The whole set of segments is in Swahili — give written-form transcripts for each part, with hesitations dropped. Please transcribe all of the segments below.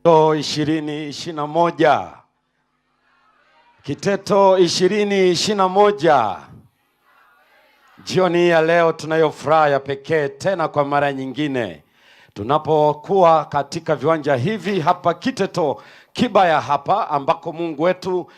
2021. Kiteto 2021. Jioni ya leo tunayo furaha ya pekee tena kwa mara nyingine, tunapokuwa katika viwanja hivi hapa Kiteto Kibaya hapa, ambako Mungu wetu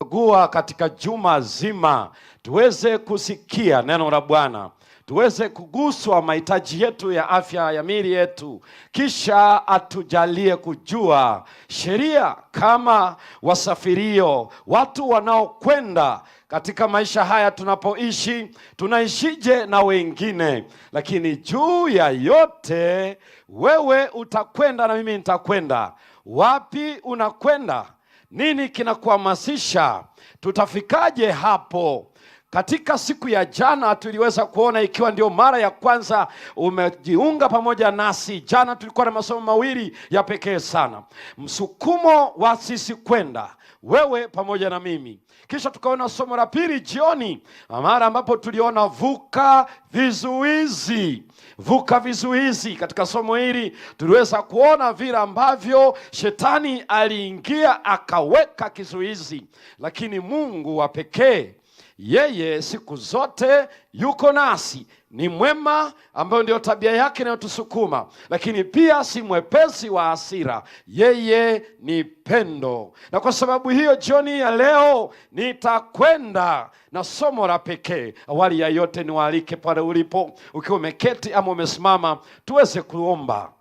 gua katika juma zima tuweze kusikia neno la Bwana, tuweze kuguswa mahitaji yetu ya afya ya miili yetu, kisha atujalie kujua sheria kama wasafirio, watu wanaokwenda katika maisha haya tunapoishi, tunaishije na wengine. Lakini juu ya yote, wewe utakwenda na mimi nitakwenda. Wapi unakwenda? Nini kinakuhamasisha? Tutafikaje hapo? Katika siku ya jana tuliweza kuona, ikiwa ndio mara ya kwanza umejiunga pamoja nasi, jana tulikuwa na masomo mawili ya pekee sana, msukumo wa sisi kwenda, wewe pamoja na mimi. Kisha tukaona somo la pili jioni, mara ambapo tuliona vuka vizuizi. Vuka vizuizi. Katika somo hili tuliweza kuona vile ambavyo shetani aliingia akaweka kizuizi, lakini Mungu wa pekee, yeye siku zote yuko nasi, ni mwema, ambayo ndio tabia yake inayotusukuma, lakini pia si mwepesi wa hasira, yeye ni pendo. Na kwa sababu hiyo jioni ya leo nitakwenda na somo la pekee. Awali ya yote niwaalike pale ulipo, ukiwa umeketi ama umesimama, tuweze kuomba.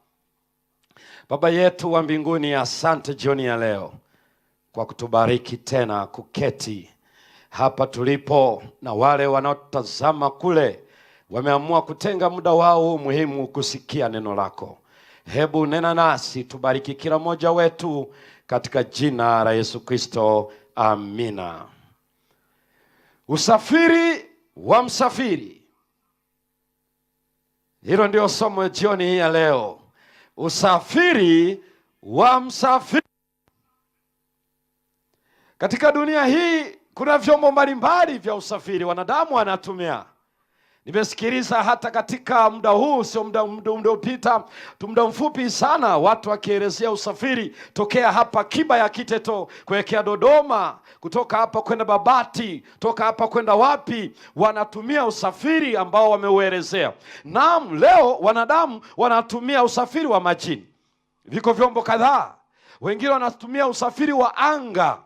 Baba yetu wa mbinguni, asante jioni ya leo kwa kutubariki tena kuketi hapa tulipo, na wale wanaotazama kule wameamua kutenga muda wao muhimu kusikia neno lako. Hebu nena nasi, tubariki kila mmoja wetu katika jina la Yesu Kristo, amina. Usafiri wa msafiri, hilo ndio somo jioni hii ya leo. Usafiri wa msafiri. Katika dunia hii kuna vyombo mbalimbali vya usafiri wanadamu wanatumia. Nimesikiliza hata katika muda huu, sio muda upita, muda mfupi sana, watu wakielezea usafiri tokea hapa Kibaya Kiteto kuelekea Dodoma, kutoka hapa kwenda Babati, toka hapa kwenda wapi, wanatumia usafiri ambao wameuelezea. Naam, leo wanadamu wanatumia usafiri wa majini. Viko vyombo kadhaa. Wengine wanatumia usafiri wa anga,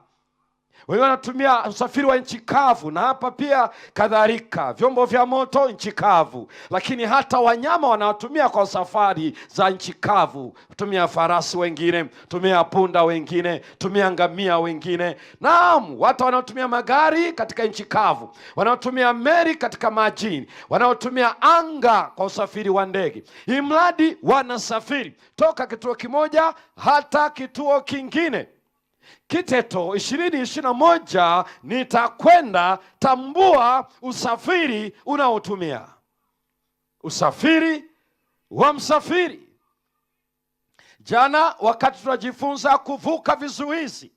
wengine wanatumia usafiri wa nchi kavu, na hapa pia kadhalika vyombo vya moto nchi kavu. Lakini hata wanyama wanatumia kwa safari za nchi kavu, tumia farasi, wengine tumia punda, wengine tumia ngamia, wengine. Naam, watu wanaotumia magari katika nchi kavu, wanaotumia meli katika majini, wanaotumia anga kwa usafiri wa ndege. Imradi wanasafiri toka kituo kimoja hata kituo kingine. Kiteto 2021 nitakwenda, tambua usafiri unaotumia. Usafiri wa msafiri. Jana wakati tunajifunza kuvuka vizuizi,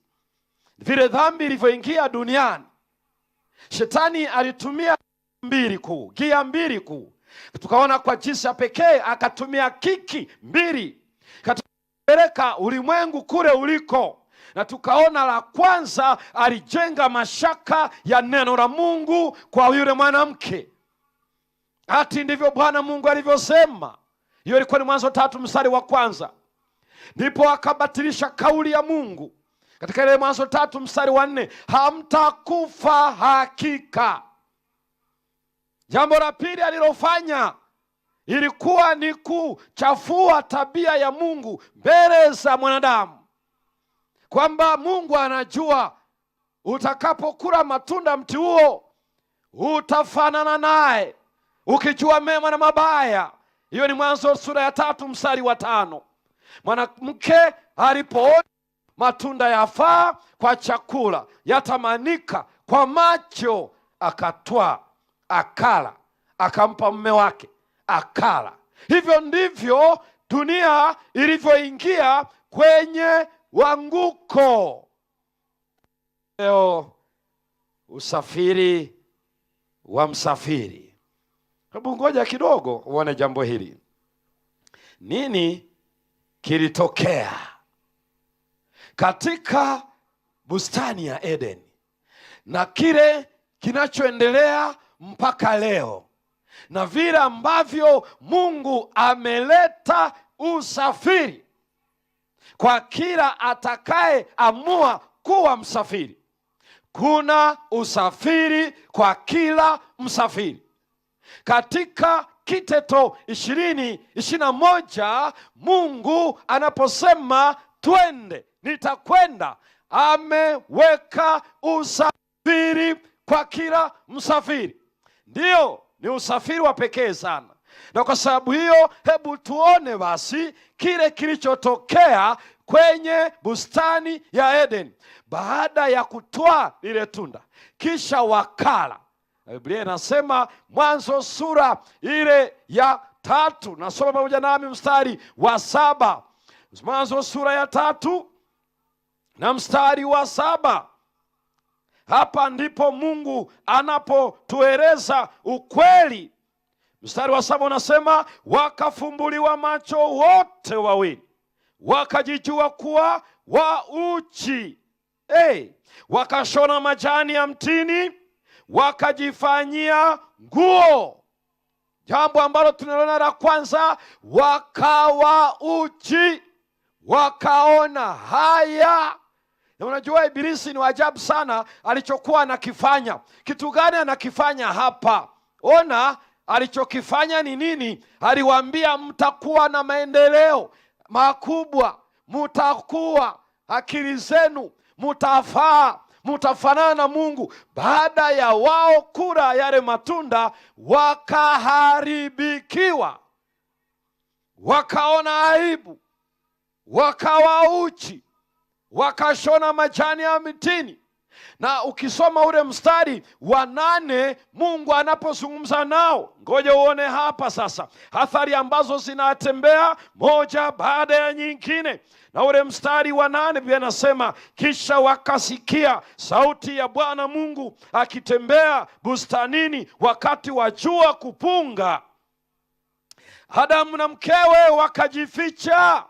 vile dhambi ilivyoingia duniani, shetani alitumia gia mbili kuu. Tukaona kwa jinsi ya pekee akatumia kiki mbili katika ulimwengu kule uliko. Na tukaona la kwanza, alijenga mashaka ya neno la Mungu kwa yule mwanamke. Ati ndivyo Bwana Mungu alivyosema. Hiyo ilikuwa ni Mwanzo 3 mstari wa kwanza. Ndipo akabatilisha kauli ya Mungu katika ile Mwanzo 3 mstari wa 4, hamtakufa hakika. Jambo la pili alilofanya ilikuwa ni kuchafua tabia ya Mungu mbele za mwanadamu, kwamba Mungu anajua utakapokula matunda mti huo utafanana naye, ukijua mema na mabaya. Hiyo ni Mwanzo sura ya 3 mstari wa 5. Mwanamke alipoona matunda yafaa kwa chakula, yatamanika kwa macho, akatwaa, akala, akampa mume wake, akala. Hivyo ndivyo dunia ilivyoingia kwenye wanguko. Leo usafiri wa msafiri. Hebu ngoja kidogo uone jambo hili. Nini kilitokea katika bustani ya Edeni na kile kinachoendelea mpaka leo, na vile ambavyo Mungu ameleta usafiri kwa kila atakaye amua kuwa msafiri. Kuna usafiri kwa kila msafiri. Katika Kiteto 20:21 Mungu anaposema twende, nitakwenda, ameweka usafiri kwa kila msafiri. Ndiyo, ni usafiri wa pekee sana. Na kwa sababu hiyo, hebu tuone basi kile kilichotokea kwenye bustani ya Edeni baada ya kutwaa lile tunda, kisha wakala. Biblia inasema Mwanzo sura ile ya 3, nasoma pamoja nami mstari wa 7. Mwanzo sura ya 3 na mstari wa 7. Hapa ndipo Mungu anapotueleza ukweli. Mstari wa 7 unasema, wakafumbuliwa macho wote wawili, wakajijua kuwa wauchi. Wakashona majani ya mtini, wakajifanyia nguo. Jambo ambalo tunaliona la kwanza, wakawa uchi, wakaona haya. Na unajua Ibilisi ni wajabu sana alichokuwa anakifanya. Kitu gani anakifanya hapa? Ona alichokifanya ni nini? Aliwaambia mtakuwa na maendeleo makubwa, mtakuwa, akili zenu mtafaa, mtafanana na Mungu. Baada ya wao kula yale matunda, wakaharibikiwa, wakaona aibu, wakawa uchi, wakashona majani ya mitini. Na ukisoma ule mstari wa 8 Mungu anapozungumza nao, ngoja uone hapa sasa athari ambazo zinatembea moja baada ya nyingine. Na ule mstari wa 8 pia anasema, kisha wakasikia sauti ya Bwana Mungu akitembea bustanini wakati wa jua kupunga. Adamu na mkewe wakajificha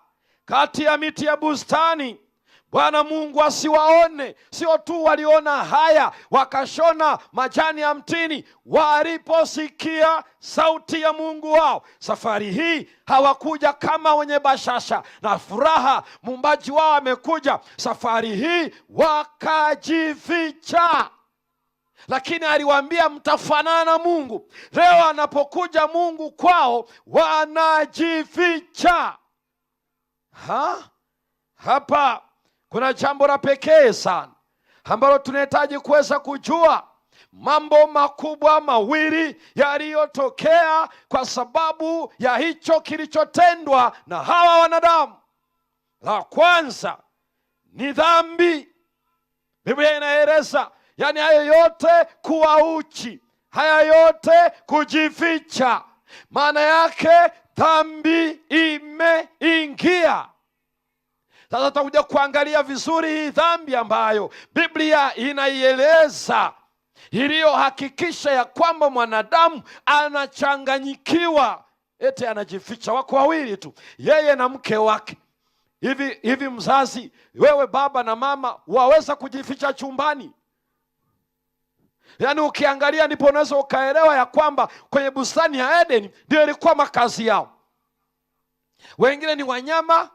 kati ya miti ya bustani, Bwana Mungu asiwaone. Sio tu waliona haya, wakashona majani ya mtini waliposikia sauti ya Mungu wao. Safari hii hawakuja kama wenye bashasha na furaha, muumbaji wao amekuja. Safari hii wakajificha, lakini aliwaambia mtafanana na Mungu. Leo anapokuja Mungu kwao, wanajificha. Hapa kuna jambo la pekee sana ambalo tunahitaji kuweza kujua. Mambo makubwa mawili yaliyotokea kwa sababu ya hicho kilichotendwa na hawa wanadamu. La kwanza ni dhambi. Biblia inaeleza, yani haya yote kuwa uchi, haya yote kujificha, maana yake dhambi imeingia. Sasa tutakuja kuangalia vizuri hii dhambi ambayo Biblia inaieleza, iliyohakikisha ya kwamba mwanadamu anachanganyikiwa, eti anajificha. Wako wawili tu, yeye na mke wake. Hivi mzazi, wewe baba na mama, waweza kujificha chumbani? Yaani ukiangalia ndipo unaweza ukaelewa ya kwamba kwenye bustani ya Edeni ndio ilikuwa makazi yao. Wengine ni wanyama,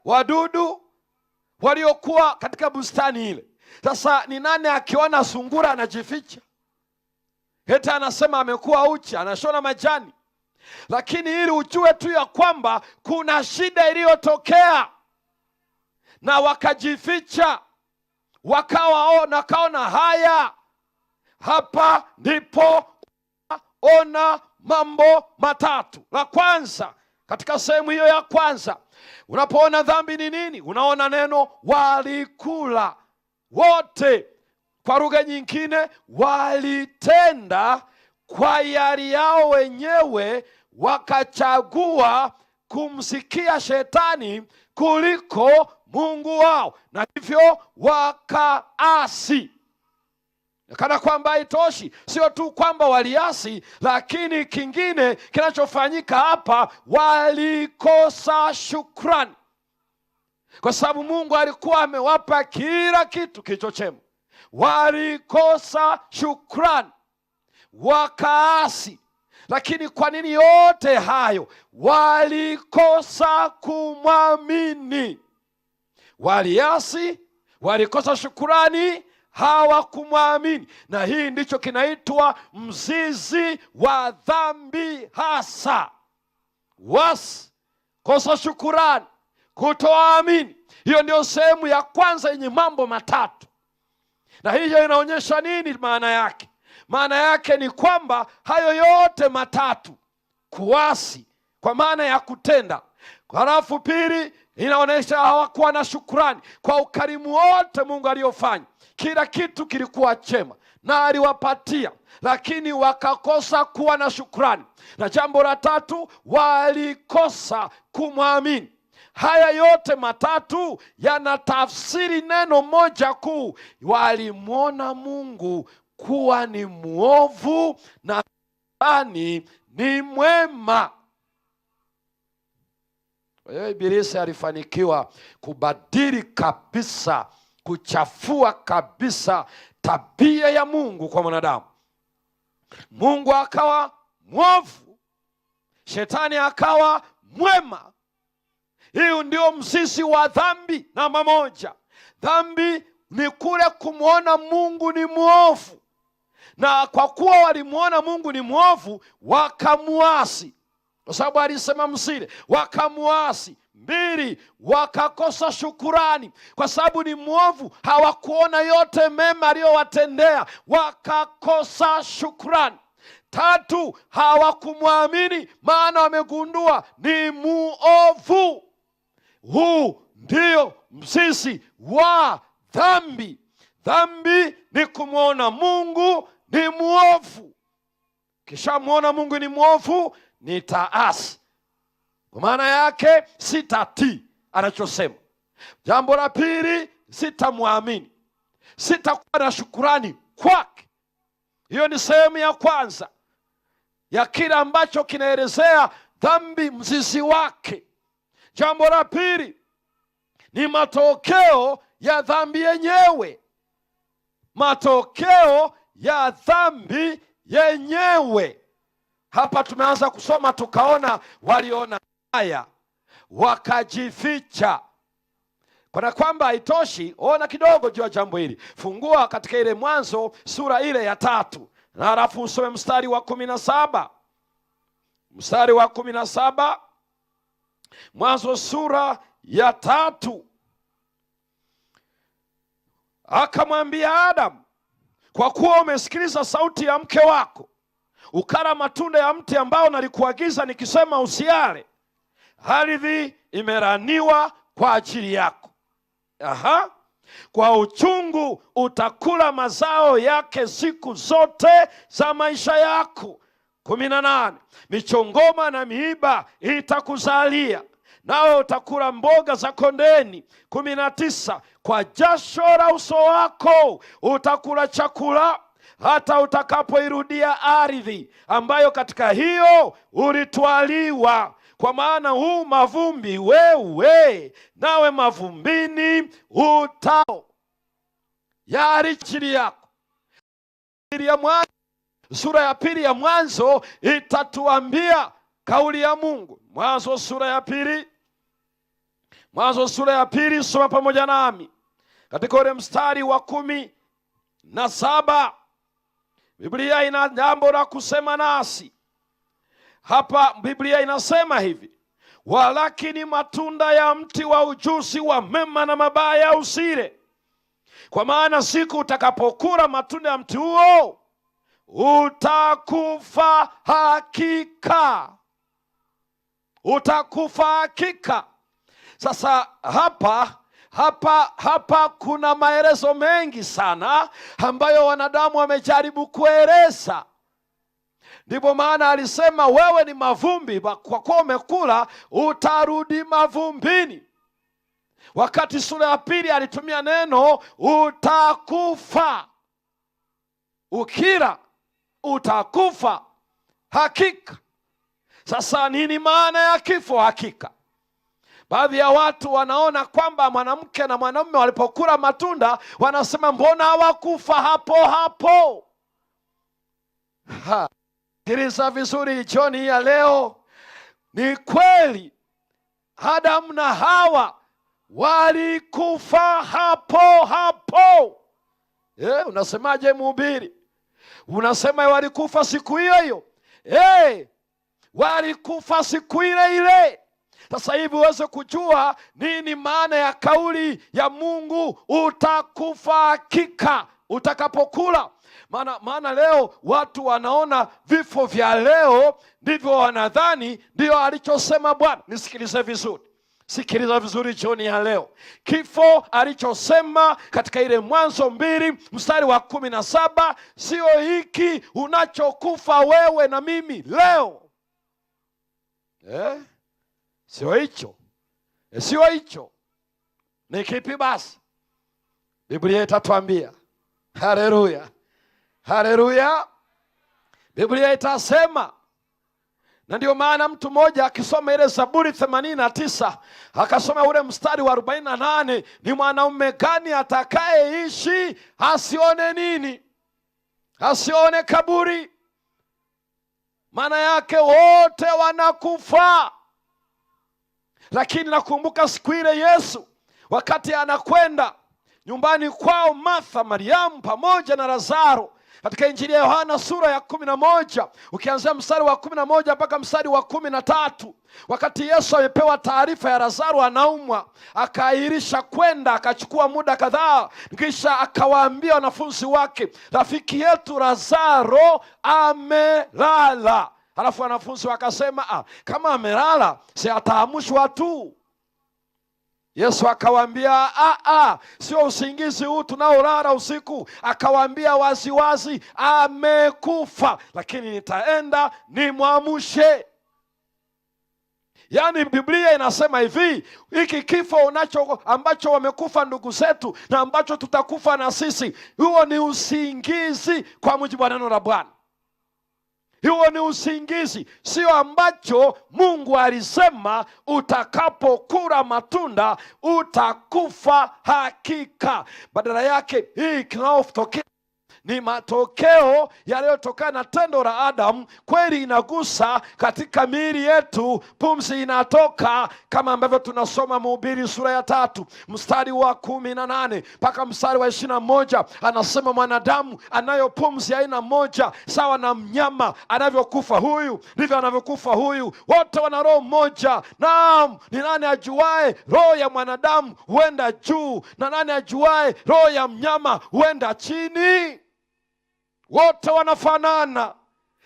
wadudu waliokuwa katika bustani ile. Sasa ni nani akiona sungura anajificha? Eti anasema amekuwa uchi, anashona majani. Lakini ili ujue tu ya kwamba kuna shida iliyotokea, na wakajificha, wakaona haya. Hapa ndipo ona mambo matatu. La kwanza, katika sehemu hiyo ya kwanza, unapoona dhambi ni nini? Unaona neno walikula wote. Kwa lugha nyingine, walitenda kwa hiari yao wenyewe, wakachagua kumsikia shetani kuliko Mungu wao, na hivyo wakaasi. Kana kwamba haitoshi, sio tu kwamba waliasi, lakini kingine kinachofanyika hapa, walikosa shukrani. kwa sababu Mungu alikuwa amewapa kila kitu kilicho chema. Walikosa shukrani, wakaasi. Lakini kwa nini yote hayo? Walikosa kumwamini. Waliasi, walikosa shukrani, hawakumwamini. Na hii ndicho kinaitwa mzizi wa dhambi hasa. Wasi, kosa shukrani, kutoamini. Hiyo ndio sehemu ya kwanza yenye mambo matatu. Na hiyo inaonyesha nini maana yake? Maana yake ni kwamba hayo yote matatu, kuasi kwa maana ya kutenda, halafu pili inaonyesha hawakuwa na shukrani kwa ukarimu wote Mungu aliyofanya. Kila kitu kilikuwa chema na aliwapatia, lakini wakakosa kuwa na shukrani. Na jambo la tatu, walikosa kumwamini. Haya yote matatu yanatafsiri neno moja kuu: walimwona Mungu kuwa ni muovu na Shetani ni mwema. Kwa hiyo Ibilisi alifanikiwa kubadili kabisa, kuchafua kabisa tabia ya Mungu kwa mwanadamu. Mungu akawa mwovu, Shetani akawa mwema. Hiyo ndio mzizi wa dhambi namba moja. Dhambi ni kule kumwona Mungu ni mwovu, na kwa kuwa walimuona Mungu ni mwovu wakamuasi, kwa sababu alisema msile, wakamuasi. Mbili, wakakosa shukurani, kwa sababu ni mwovu, hawakuona yote mema aliyowatendea, wakakosa shukurani. Tatu, hawakumwamini, maana wamegundua ni muovu. Huu ndio mzizi wa dhambi. Dhambi ni kumwona Mungu ni muovu. Kisha mwona Mungu ni muovu, nitaasi, kwa maana yake sitatii anachosema. Jambo la pili, sitamwamini, sitakuwa na shukurani kwake. Hiyo ni sehemu ya kwanza ya kile ambacho kinaelezea dhambi, mzizi wake. Jambo la pili ni matokeo ya dhambi yenyewe. Matokeo ya dhambi yenyewe. Hapa tumeanza kusoma tukaona waliona haya wakajificha. Kana kwamba haitoshi, ona kidogo juu ya jambo hili. Fungua katika ile Mwanzo sura ile ya 3, na halafu usome mstari wa 17. Mstari wa 17, Mwanzo sura ya 3. Akamwambia Adamu, kwa kuwa umesikiliza sauti ya mke wako, ukala matunda ya mti ambao nalikuagiza nikisema usiale, ardhi imelaniwa kwa ajili yako. Kwa uchungu utakula mazao yake siku zote za maisha yako. 18, michongoma na miiba itakuzalia, nawe utakula mboga za kondeni. 19, kwa jasho la uso wako utakula chakula hata utakapoirudia ardhi ambayo katika hiyo ulitwaliwa, kwa maana huu mavumbi wewe, nawe mavumbini utao. Yari chini yako. Sura ya pili ya Mwanzo itatuambia kauli ya Mungu. Mwanzo sura ya pili. Mwanzo sura ya pili, soma pamoja nami katika ule mstari wa 17. Biblia ina jambo la kusema nasi hapa. Biblia inasema hivi: walakini matunda ya mti wa ujuzi wa mema na mabaya usile, kwa maana siku utakapokula matunda ya mti huo utakufa hakika. Utakufa hakika. Sasa hapa kuna maelezo mengi sana ambayo wanadamu wamejaribu kueleza. Ndipo maana alisema wewe ni mavumbi, kwa kuwa umekula utarudi mavumbini. Wakati sura ya pili alitumia neno utakufa. Ukila utakufa hakika. Sasa nini maana ya kifo hakika? Baadhi ya watu wanaona kwamba mwanamke na mwanamume walipokula matunda wanasema mbona hawakufa hapo hapo? Sikiliza vizuri jioni ya leo. Ni kweli Adamu na Hawa walikufa hapo hapo. Unasemaje mhubiri? Unasema walikufa siku hiyo hiyo? Walikufa siku ile ile. Sasa hivi uweze kujua nini maana ya kauli ya Mungu, utakufa hakika utakapokula. Maana leo watu wanaona vifo vya leo ndivyo wanadhani ndio alichosema Bwana. Nisikilize vizuri. Sikiliza vizuri jioni ya leo. Kifo alichosema katika ile Mwanzo 2 mstari wa 17 sio hiki unachokufa wewe na mimi leo. Sio hicho. Sio hicho. Ni kipi basi? Biblia itatuambia. Haleluya. Haleluya. Biblia itasema, na ndio maana mtu mmoja akisoma ile Zaburi 89 akasoma ule mstari wa 48, ni mwanaume gani atakayeishi asione nini? Asione kaburi. Maana yake wote wanakufa. Lakini nakumbuka siku ile Yesu wakati anakwenda nyumbani kwao Martha, Mariamu pamoja na Lazaro, katika Injili ya Yohana sura ya 11 ukianzia mstari wa 11 mpaka mstari wa 13, wakati Yesu amepewa taarifa ya Lazaro anaumwa, akaahirisha kwenda, akachukua muda kadhaa, kisha akawaambia wanafunzi wake, rafiki yetu Lazaro amelala. Halafu wanafunzi wakasema, kama amelala si ataamshwa tu. Yesu akawaambia, sio usingizi huu tunaolala usiku. Akawaambia waziwazi, amekufa, lakini nitaenda nimwamshe. Yaani Biblia inasema hivi, hiki kifo ambacho wamekufa ndugu zetu na ambacho tutakufa na sisi, huo ni usingizi kwa mujibu wa neno la Bwana. Huo ni usingizi, sio ambacho Mungu alisema utakapokula matunda utakufa hakika. Badala yake hii kinachotokea ni matokeo yaliyotokana na tendo la Adamu. Kweli inagusa katika miili yetu, pumzi inatoka, kama ambavyo tunasoma Mhubiri sura ya 3 mstari wa 18 mpaka mstari wa 21. Anasema mwanadamu anayo pumzi aina moja, sawa na mnyama anavyokufa huyu ndivyo anavyokufa huyu. Wote wana roho moja. Naam, ni nani ajuae roho ya mwanadamu huenda juu na nani ajuae roho ya mnyama huenda chini? Wote wanafanana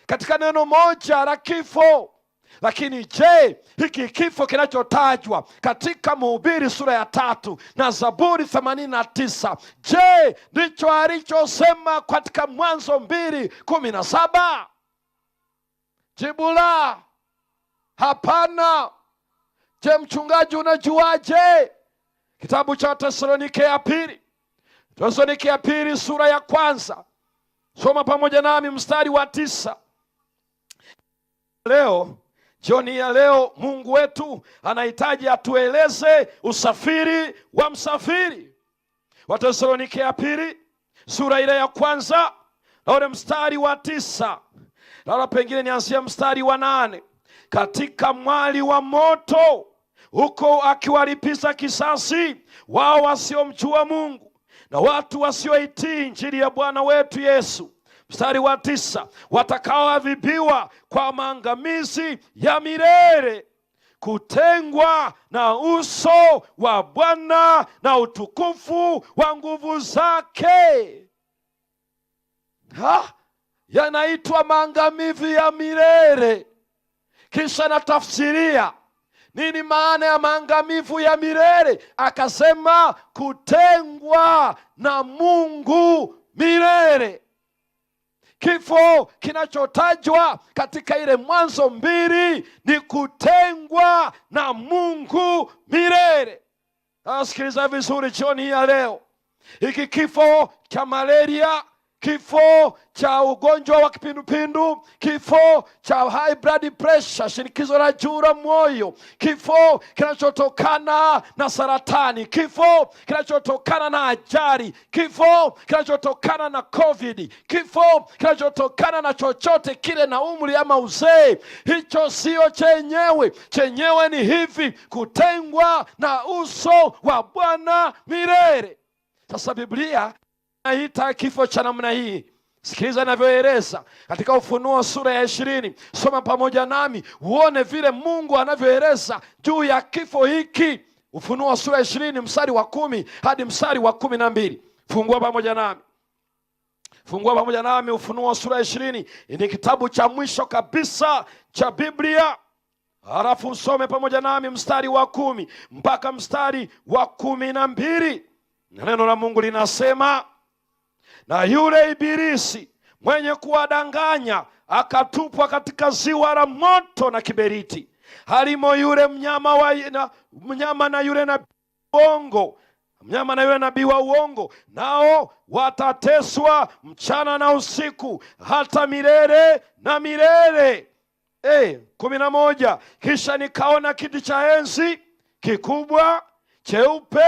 katika neno moja la kifo. Lakini je, hiki kifo kinachotajwa katika Mhubiri sura ya 3 na Zaburi 89, je, ndicho alichosema katika Mwanzo 2:17? Jibu la hapana. Je, mchungaji unajuaje? Kitabu cha Wathesalonike ya pili, Wathesalonike ya pili sura ya 1, soma pamoja nami mstari wa 9. Leo, jioni ya leo, Mungu wetu anahitaji atueleze usafiri wa msafiri. Wathesalonike ya pili sura ile ya 1 na ule mstari wa 9, na pengine nianzie mstari wa 8. Katika mwali wa moto huko akiwalipiza kisasi wao wasiomjua Mungu na watu wasioitii Injili ya Bwana wetu Yesu. Mstari wa 9, watakaoadhibiwa kwa maangamizi ya milele, kutengwa na uso wa Bwana na utukufu wa nguvu zake. Yanaitwa maangamizi ya milele. Kisha natafsiria nini maana ya maangamivu ya milele. Akasema kutengwa na Mungu milele. Kifo kinachotajwa katika ile Mwanzo 2 ni kutengwa na Mungu milele. Sikiliza vizuri jioni ya leo. Hiki kifo cha malaria, kifo cha ugonjwa wa kipindupindu, kifo cha high blood pressure, shinikizo la juu la moyo, kifo kinachotokana na saratani, kifo kinachotokana na ajali, kifo kinachotokana na COVID, kifo kinachotokana na chochote kile na umri ama uzee. Hicho sio chenyewe. Chenyewe ni hivi: kutengwa na uso wa Bwana milele. Sasa Biblia naita kifo cha namna hii. Sikiliza inavyoeleza katika Ufunuo sura ya 20. Soma pamoja nami uone vile Mungu anavyoeleza juu ya kifo hiki. Ufunuo sura ya 20 mstari wa 10 hadi mstari wa 12. Fungua pamoja nami. Fungua pamoja nami Ufunuo sura ya 20. Ni kitabu cha mwisho kabisa cha Biblia. Halafu usome pamoja nami mstari wa 10 mpaka mstari wa 12. Na neno la Mungu linasema, na yule ibilisi mwenye kuwadanganya akatupwa katika ziwa la moto na kiberiti, halimo yule mnyama na yule nabii uongo, mnyama na yule nabii wa uongo, nao watateswa mchana na usiku hata milele na milele. 11. Kisha nikaona kiti cha enzi kikubwa cheupe,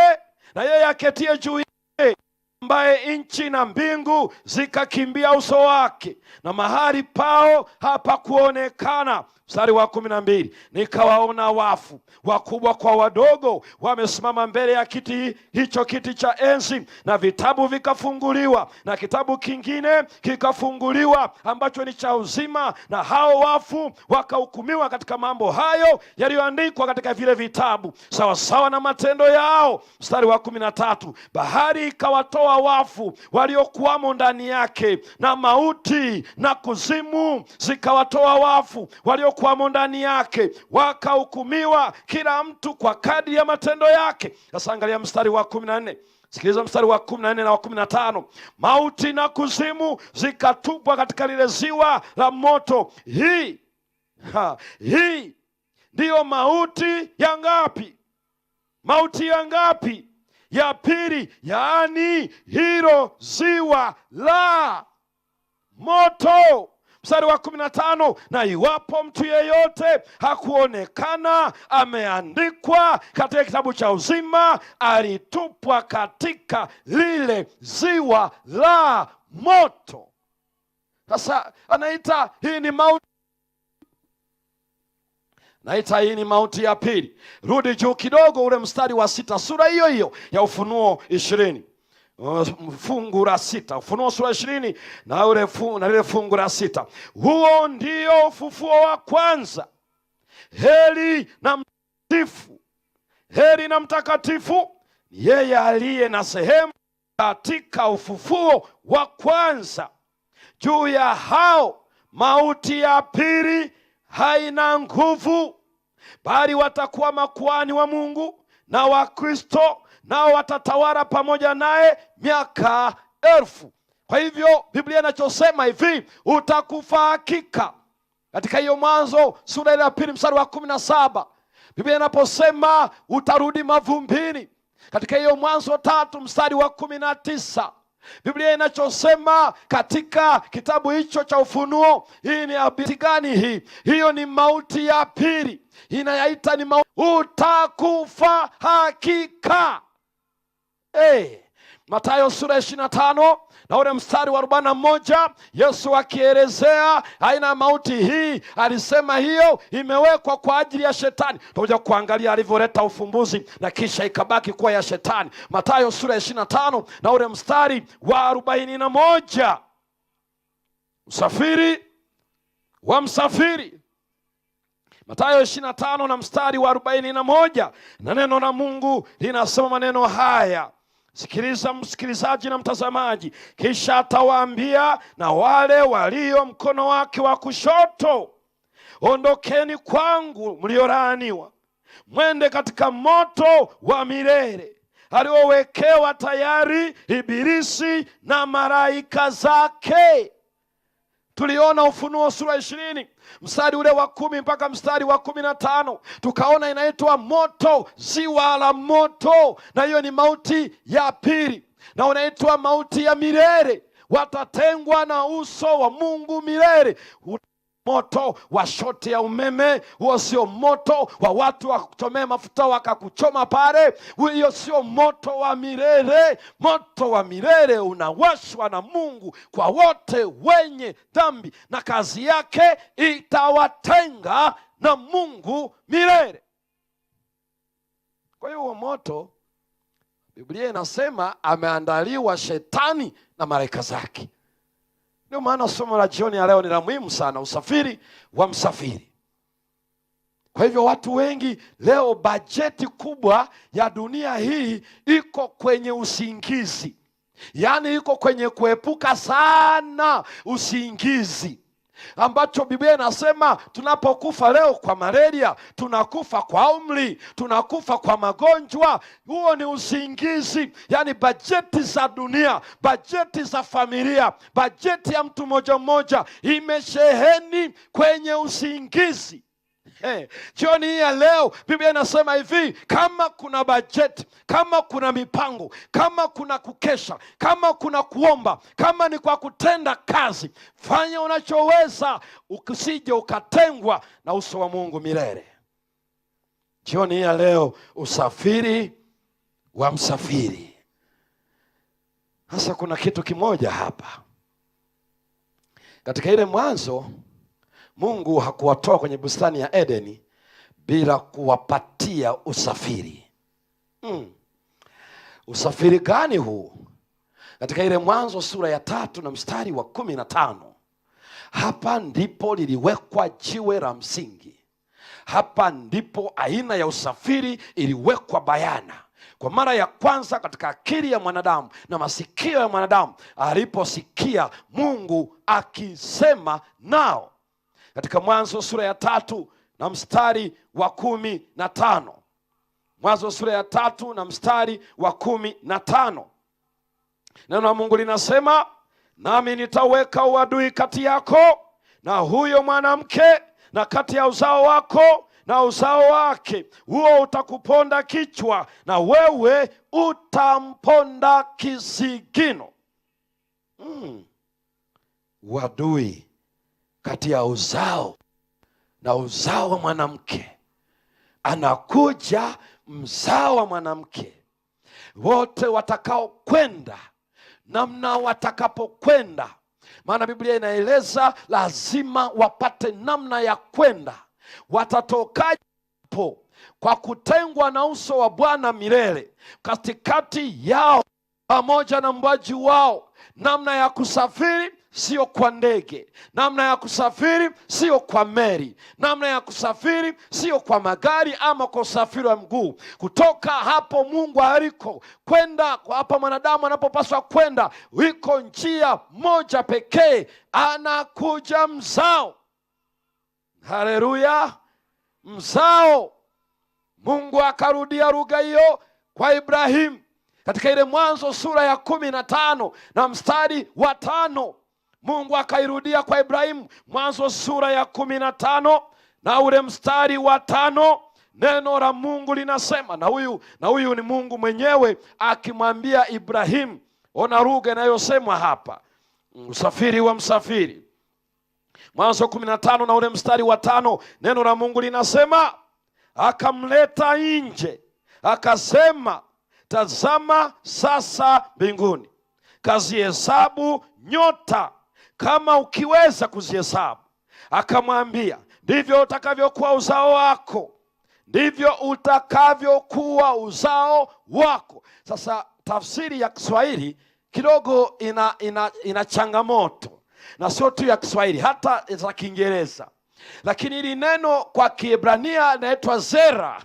na yeye aketie juu yake, ambaye nchi na mbingu zikakimbia uso wake, na mahali pao hapakuonekana. Mstari wa 12. Nikawaona wafu wakubwa kwa wadogo wamesimama mbele ya kiti hicho, kiti cha enzi, na vitabu vikafunguliwa, na kitabu kingine kikafunguliwa ambacho ni cha uzima, na hao wafu wakahukumiwa katika mambo hayo yaliyoandikwa katika vile vitabu sawasawa na matendo yao. Mstari wa 13. Bahari ikawatoa wafu waliokuwamo ndani yake, na mauti na kuzimu zikawatoa wafu waliokuwamo ndani yake, wakahukumiwa kila mtu kwa kadri ya matendo yake. Sasa angalia mstari wa 14. Sikiliza mstari wa 14 na wa 15. Mauti na kuzimu zikatupwa katika lile ziwa la moto. Hii ndiyo mauti ya ngapi? Mauti ya ngapi? Ya pili, yaani hilo ziwa la moto. Mstari wa 15. Na iwapo mtu yeyote hakuonekana ameandikwa katika kitabu cha uzima, alitupwa katika lile ziwa la moto. Sasa anaita hii ni mauti. Naita hii ni mauti ya pili. Rudi juu kidogo, ule mstari wa 6, sura hiyo hiyo ya Ufunuo 20. Fungu la 6. Ufunuo sura 20 na lile fungu la 6. Huo ndio ufufuo wa kwanza. Heri na mtakatifu, heri na mtakatifu ni yeye aliye na sehemu katika ufufuo wa kwanza. Juu ya hao mauti ya pili haina nguvu, bali watakuwa makuhani wa Mungu na wa Kristo, nao watatawala pamoja naye miaka 1000. Kwa hivyo Biblia inachosema hivi, utakufa hakika. Katika hiyo Mwanzo sura ya 2 mstari wa 17, Biblia inaposema utarudi mavumbini. Katika hiyo Mwanzo 3 mstari wa 19, Biblia inachosema katika kitabu hicho cha Ufunuo, hii ni habari gani hii? Hiyo ni mauti ya pili. Inayaita ni mauti, utakufa hakika. Mathayo sura 25 na ule mstari wa 41, Yesu akielezea aina ya mauti hii alisema hiyo imewekwa kwa ajili ya shetani. Tutakuja kuangalia alivyoleta ufumbuzi na kisha ikabaki kuwa ya shetani. Mathayo sura 25 na ule mstari wa 41. Msafiri wa msafiri. Mathayo 25 na mstari wa 41, na neno la Mungu linasema maneno haya. Sikiliza msikilizaji na mtazamaji. Kisha atawaambia na wale walio mkono wake wa kushoto, ondokeni kwangu mliolaaniwa, mwende katika moto wa milele aliowekewa tayari Ibilisi na malaika zake. Tuliona Ufunuo sura 20 mstari ule wa 10 mpaka mstari wa 15, tukaona inaitwa moto, ziwa la moto, na hiyo ni mauti ya pili, na unaitwa mauti ya milele. watatengwa na uso wa Mungu milele. Moto wa shoti ya umeme, huo sio moto wa watu wa kuchomea mafuta wakakuchoma pale. Huyo sio moto wa milele. Moto wa milele unawashwa na Mungu kwa wote wenye dhambi, na kazi yake itawatenga na Mungu milele. Kwa hiyo huo moto, Biblia inasema ameandaliwa shetani na malaika zake. Ndio maana somo la jioni ya leo ni la muhimu sana, usafiri wa msafiri. Kwa hivyo watu wengi leo, bajeti kubwa ya dunia hii iko kwenye usingizi, yaani iko kwenye kuepuka sana usingizi, ambacho Biblia inasema tunapokufa leo kwa malaria, tunakufa kwa umri, tunakufa kwa magonjwa. Huo ni usingizi. Yaani bajeti za dunia, bajeti za familia, bajeti ya mtu mmoja mmoja imesheheni kwenye usingizi. Jioni hii ya leo Biblia inasema hivi, kama kuna bajeti, kama kuna mipango, kama kuna kukesha, kama kuna kuomba, kama ni kwa kutenda kazi, fanya unachoweza, usije ukatengwa na uso wa Mungu milele. Jioni hii ya leo, usafiri wa msafiri. Sasa kuna kitu kimoja hapa. Katika ile Mwanzo, Mungu hakuwatoa kwenye bustani ya Edeni bila kuwapatia usafiri. Usafiri gani huu? Katika ile Mwanzo sura ya 3 na mstari wa 15, hapa ndipo liliwekwa jiwe la msingi. Hapa ndipo aina ya usafiri iliwekwa bayana kwa mara ya kwanza katika akili ya mwanadamu na masikio ya mwanadamu, aliposikia Mungu akisema nao. Katika Mwanzo sura ya 3 na mstari wa 15. Mwanzo sura ya 3 na mstari wa 15. Neno la Mungu linasema, nami nitaweka uadui kati yako na huyo mwanamke, na kati ya uzao wako na uzao wake, huo utakuponda kichwa na wewe utamponda kisigino. Uadui kati ya uzao na uzao wa mwanamke. Anakuja mzao wa mwanamke. Wote watakao kwenda namna watakapokwenda, maana Biblia inaeleza lazima wapate namna ya kwenda. Watatokaje hapo? Kwa kutengwa na uso wa Bwana milele. Katikati yao pamoja na mbaji wao, namna ya kusafiri sio kwa ndege, namna ya kusafiri sio kwa meli, namna ya kusafiri sio kwa magari ama kwa usafiri wa mguu. Kutoka hapo Mungu aliko kwenda kwa hapa mwanadamu anapopaswa kwenda, iko njia moja pekee, anakuja mzao. Haleluya, mzao. Mungu akarudia lugha hiyo kwa Ibrahimu katika ile Mwanzo sura ya 15 na mstari wa 5. Mungu akairudia kwa Ibrahimu Mwanzo sura ya 15 na ule mstari wa 5. Neno la Mungu linasema, na huyu ni Mungu mwenyewe akimwambia Ibrahimu. Ona lugha inayosemwa hapa, usafiri wa msafiri. Mwanzo 15 na ule mstari wa 5, neno la Mungu linasema, akamleta nje, akasema, tazama sasa mbinguni, kazihesabu nyota kama ukiweza kuzihesabu. Akamwambia, ndivyo utakavyokuwa uzao wako, ndivyo utakavyokuwa uzao wako. Sasa tafsiri ya Kiswahili kidogo ina changamoto, na sio tu ya Kiswahili, hata za Kiingereza. Lakini hili neno kwa Kiebrania inaitwa zera.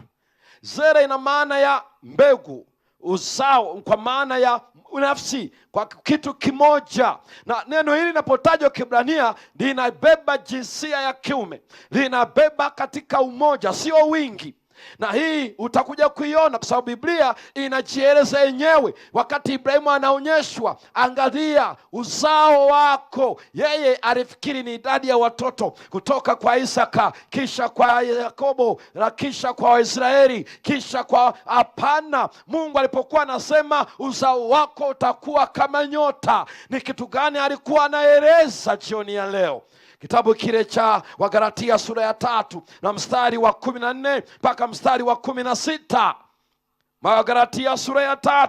Zera ina maana ya mbegu, uzao, kwa maana ya nafsi, kwa kitu kimoja. Na neno hili linapotajwa Kiebrania linabeba jinsia ya kiume, linabeba katika umoja, sio wingi. Na hii utakuja kuiona kwa sababu Biblia inajieleza yenyewe. Wakati Ibrahimu anaonyeshwa, angalia uzao wako, yeye alifikiri ni idadi ya watoto kutoka kwa Isaka, kisha kwa Yakobo, na kisha kwa Waisraeli, kisha kwa hapana. Mungu alipokuwa anasema uzao wako utakuwa kama nyota, ni kitu gani alikuwa anaeleza jioni ya leo? Kitabu kile cha Wagalatia sura ya 3 na mstari wa 14 mpaka mstari wa 16. Wagalatia sura ya 3,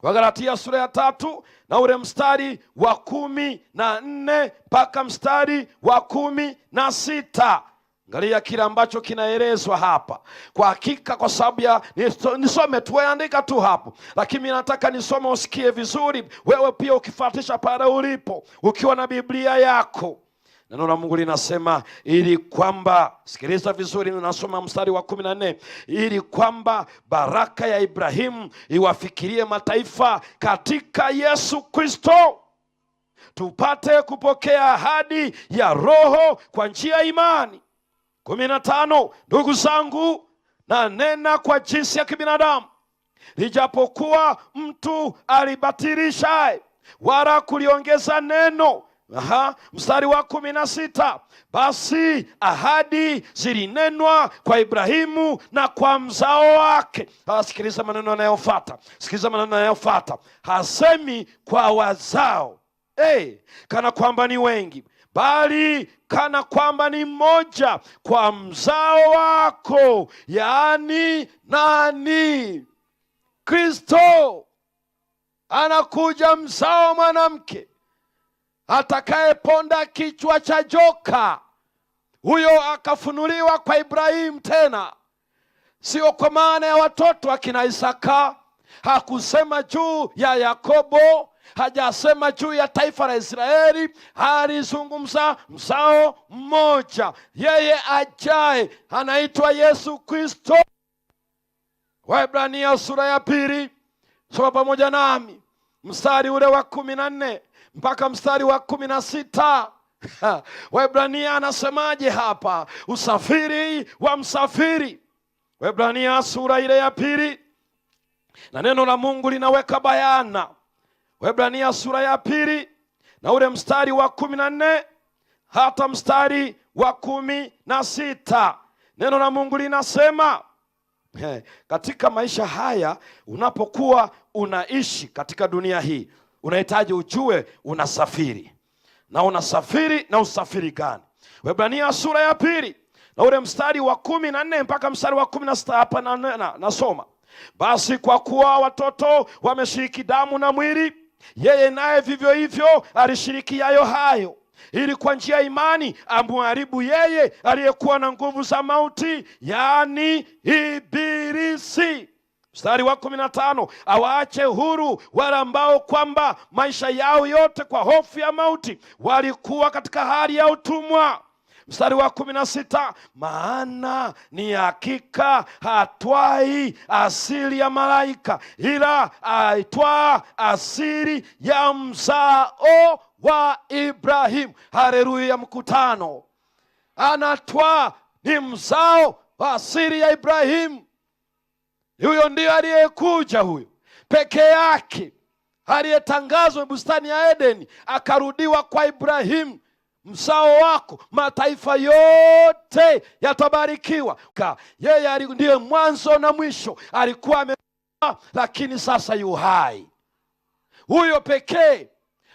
Wagalatia sura ya 3 na ule mstari wa 14 mpaka mstari wa 16. Angalia kile ambacho kinaelezwa hapa. Kwa hakika, kwa sababu ya nisome tu, andika tu hapo, lakini nataka nisome usikie vizuri, wewe pia ukifuatisha pale ulipo ukiwa na Biblia yako. Neno la Mungu linasema ili kwamba, sikiliza vizuri, ninasoma mstari wa 14, ili kwamba baraka ya Ibrahimu iwafikirie mataifa katika Yesu Kristo, tupate kupokea ahadi ya Roho kwa njia ya imani. 15, ndugu zangu, na nena kwa jinsi ya kibinadamu, lijapokuwa mtu alibatilishaye wala kuliongeza neno. Mstari wa 16, basi ahadi zilinenwa kwa Ibrahimu na kwa mzao wake. Sikiliza maneno yanayofuata, sikiliza maneno yanayofuata. Hasemi kwa wazao, kana kwamba ni wengi, bali kana kwamba ni mmoja, kwa mzao wako, yaani nani? Kristo. Anakuja mzao mwanamke atakayeponda kichwa cha joka. Huyo akafunuliwa kwa Ibrahimu, tena sio kwa maana ya watoto akina Isaka. Hakusema juu ya Yakobo, hajasema juu ya taifa la Israeli. Alizungumza mzao mmoja, yeye ajaye anaitwa Yesu Kristo. Waebrania sura ya 2, soma pamoja nami mstari ule wa 14 mpaka mstari wa 16. Waebrania anasemaje hapa? Usafiri wa msafiri. Waebrania sura ile ya 2, na neno la Mungu linaweka bayana. Waebrania sura ya 2 na ule mstari wa 14 hata mstari wa 16. Neno la Mungu linasema, katika maisha haya unapokuwa unaishi katika dunia hii, unahitaji ujue unasafiri. Na unasafiri na usafiri gani? Waebrania sura ya 2 na ule mstari wa 14 mpaka mstari wa 16. Hapa nasoma, basi kwa kuwa watoto wameshiriki damu na mwili, yeye naye vivyo hivyo alishiriki yayo hayo, ili kwa njia ya imani amharibu yeye aliyekuwa na nguvu za mauti, yaani Ibilisi. Mstari wa 15, awaache huru wale ambao kwamba maisha yao yote kwa hofu ya mauti walikuwa katika hali ya utumwa. Mstari wa 16, maana ni hakika hatwai asili ya malaika, ila aitwaa asili ya mzao wa Ibrahimu. Haleluya, mkutano. Anatwaa ni mzao wa asili ya Ibrahimu. Huyo ndiyo aliyekuja, huyo peke yake aliyetangazwa bustani ya Edeni, akarudiwa kwa Ibrahimu. Mzao wako mataifa yote yatabarikiwa. Yeye ndiye mwanzo na mwisho. Alikuwa amekufa, lakini sasa yu hai. Huyo pekee,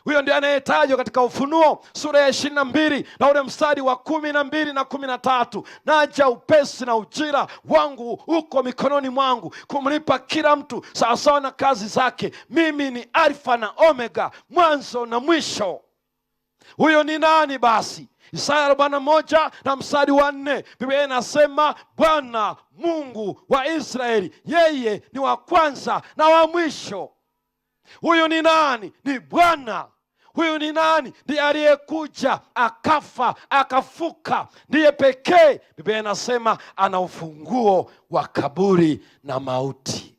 huyo ndiye anayetajwa katika Ufunuo sura ya 22 na ule mstari wa 12 na 13. Naja upesi na ujira wangu uko mikononi mwangu, kumlipa kila mtu sawasawa na kazi zake. Mimi ni Alfa na Omega, mwanzo na mwisho. Huyo ni nani basi? Isaya 41 na mstari wa 4, Biblia inasema Bwana Mungu wa Israeli, yeye ni wa kwanza na wa mwisho. Huyu ni nani? Ni Bwana. Huyu ni nani? Ndiye aliyekuja akafa akafuka, ndiye pekee. Biblia inasema ana ufunguo wa kaburi na mauti.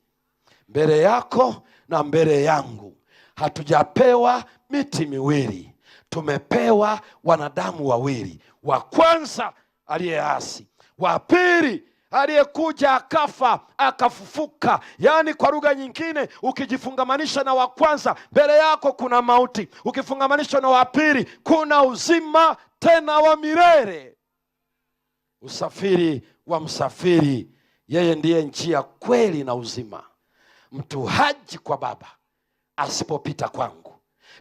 Mbele yako na mbele yangu hatujapewa miti miwili, tumepewa wanadamu wawili. Wa kwanza aliyeasi, wa pili aliyekuja akafa akafufuka. Yaani kwa lugha nyingine, ukijifungamanisha na wa kwanza, mbele yako kuna mauti. Ukifungamanisha na wa pili, kuna uzima tena wa milele. Usafiri wa msafiri, yeye ndiye njia, kweli na uzima. Mtu haji kwa Baba asipopita kwangu.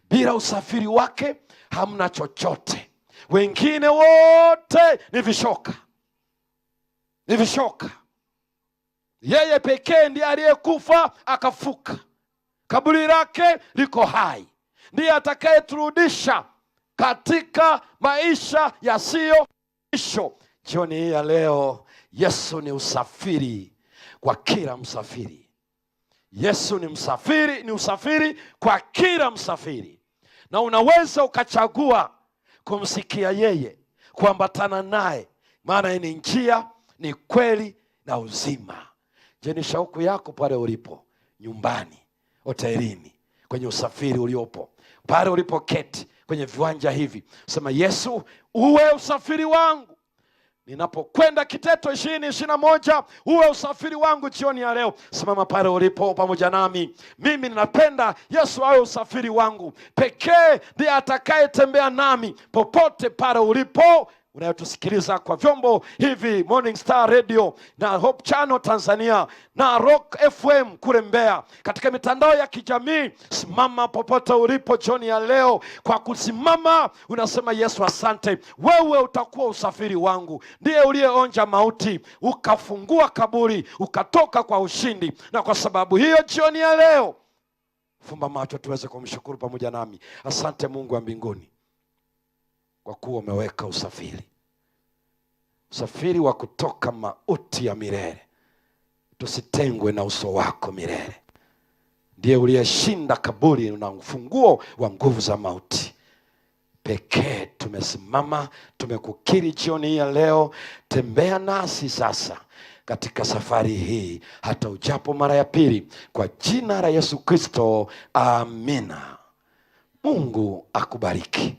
Bila usafiri wake hamna chochote. Wengine wote ni vishoka, ni vishoka. Yeye pekee ndiye aliyekufa akafuka, kaburi lake liko hai, ndiye atakayeturudisha katika maisha yasiyo mwisho. Jioni hii ya leo, Yesu ni usafiri kwa kila msafiri. Yesu ni msafiri, ni usafiri kwa kila msafiri, na unaweza ukachagua kumsikia yeye, kuambatana naye, maana yeye ni njia, ni kweli na uzima. Je, ni shauku yako pale ulipo, nyumbani, hotelini, kwenye usafiri uliopo, pale ulipoketi kwenye viwanja hivi, sema Yesu uwe usafiri wangu ninapokwenda Kiteto 2021, uwe usafiri wangu jioni ya leo. Simama pale ulipo pamoja nami. Mimi ninapenda Yesu awe usafiri wangu. Pekee ndiye atakayetembea nami popote pale ulipo, unayotusikiliza kwa vyombo hivi, Morning Star Radio na Hope Channel Tanzania na Rock FM kule Mbeya, katika mitandao ya kijamii. Simama popote ulipo jioni ya leo. Kwa kusimama unasema Yesu asante, wewe utakuwa usafiri wangu. Ndiye uliyeonja mauti, ukafungua kaburi, ukatoka kwa ushindi. Na kwa sababu hiyo jioni ya leo, fumba macho tuweze kumshukuru pamoja nami. Asante Mungu wa mbinguni, kwa kuwa umeweka usafiri, usafiri wa kutoka mauti ya milele, tusitengwe na uso wako milele. Ndiye uliyeshinda kaburi na ufunguo wa nguvu za mauti. Pekee tumesimama, tumekukiri jioni hii ya leo. Tembea nasi sasa katika safari hii, hata ujapo mara ya pili, kwa jina la Yesu Kristo, amina. Mungu akubariki.